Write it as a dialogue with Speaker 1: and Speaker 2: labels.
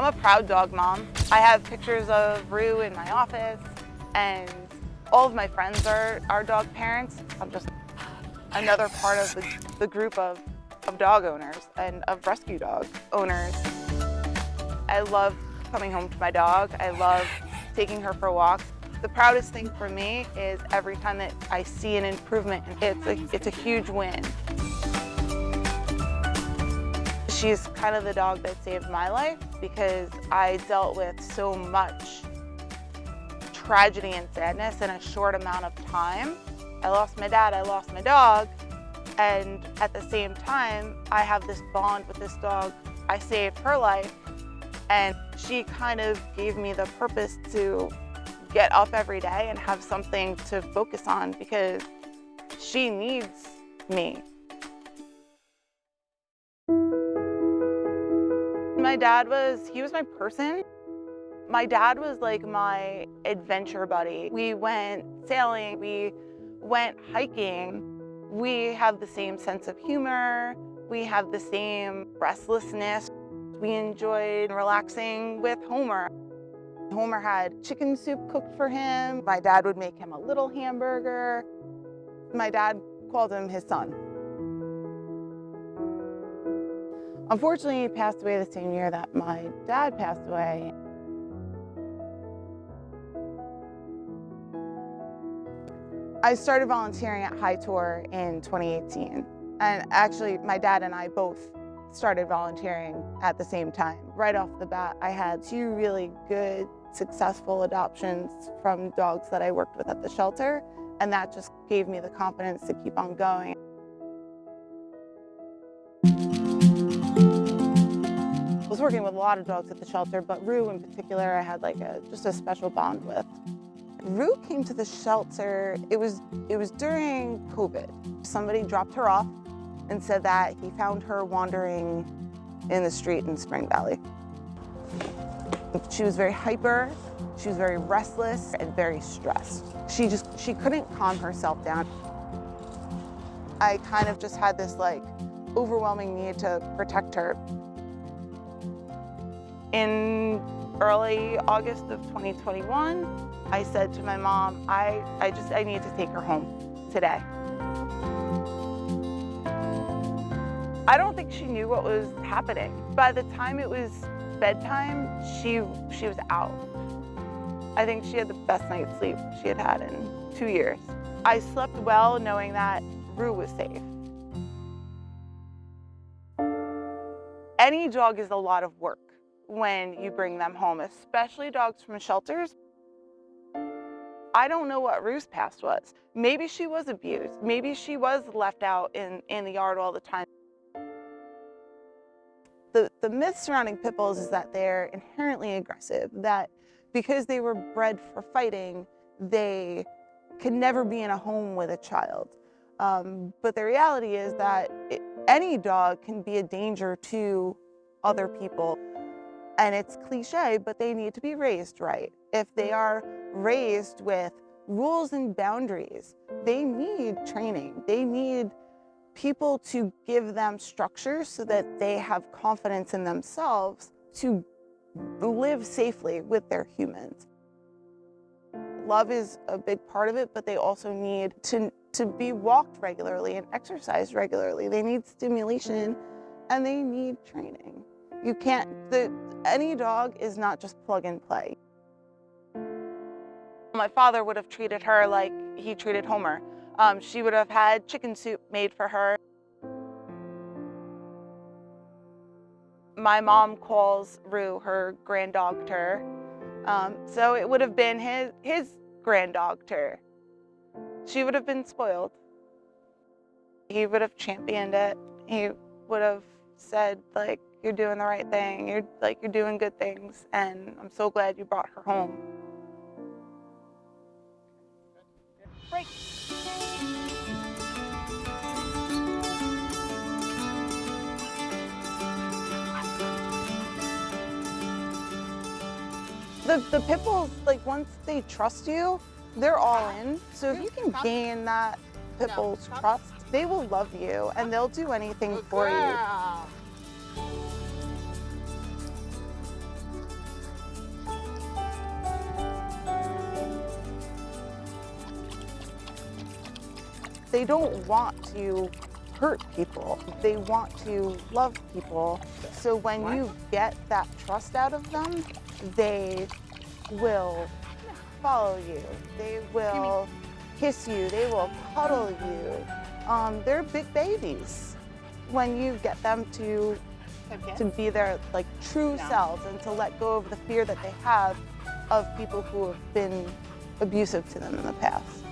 Speaker 1: I'm a proud dog mom. I have pictures of Rue in my office, and all of my friends are dog parents. I'm just another part of the group of dog owners and of rescue dog owners. I love coming home to my dog. I love taking her for walks. The proudest thing for me is every time that I see an improvement. It's a huge win. She's kind of the dog that saved my life because I dealt with so much tragedy and sadness in a short amount of time. I lost my dad, I lost my dog, and at the same time, I have this bond with this dog. I saved her life, and she kind of gave me the purpose to get up every day and have something to focus on because she needs me. My dad he was my person. My dad was like my adventure buddy. We went sailing, we went hiking. We have the same sense of humor. We have the same restlessness. We enjoyed relaxing with Homer. Homer had chicken soup cooked for him. My dad would make him a little hamburger. My dad called him his son. Unfortunately, he passed away the same year that my dad passed away. I started volunteering at Hi Tor in 2018. And actually, my dad and I both started volunteering at the same time. Right off the bat, I had 2 really good, successful adoptions from dogs that I worked with at the shelter. And that just gave me the confidence to keep on going. I was working with a lot of dogs at the shelter, but Rue in particular, I had like just a special bond with. Rue came to the shelter, it was during COVID. Somebody dropped her off and said that he found her wandering in the street in Spring Valley. She was very hyper, she was very restless and very stressed. She couldn't calm herself down. I kind of just had this like overwhelming need to protect her. In early August of 2021, I said to my mom, I need to take her home today. I don't think she knew what was happening. By the time it was bedtime, she was out. I think she had the best night's sleep she had had in 2 years. I slept well knowing that Rue was safe. Any dog is a lot of work when you bring them home, especially dogs from shelters. I don't know what Rue's past was. Maybe she was abused. Maybe she was left out in the yard all the time. The myth surrounding pit bulls is that they're inherently aggressive, that because they were bred for fighting, they can never be in a home with a child. But the reality is that any dog can be a danger to other people. And it's cliche, but they need to be raised right. If they are raised with rules and boundaries, they need training. They need people to give them structure so that they have confidence in themselves to live safely with their humans. Love is a big part of it, but they also need to be walked regularly and exercised regularly. They need stimulation and they need training. You can't, any dog is not just plug and play. My father would have treated her like he treated Homer. She would have had chicken soup made for her. My mom calls Rue her grand-dogter. So it would have been his grand-dogter. She would have been spoiled. He would have championed it. He would have said, like, you're doing the right thing. You're doing good things. And I'm so glad you brought her home. Break. The pit bulls, like once they trust you, they're all in. So if you can gain that pit bull's trust, they will love you and they'll do anything for you. They don't want to hurt people. They want to love people. So when you get that trust out of them, they will follow you. They will kiss you. They will cuddle you. They're big babies when you get them to be their like true selves and to let go of the fear that they have of people who have been abusive to them in the past.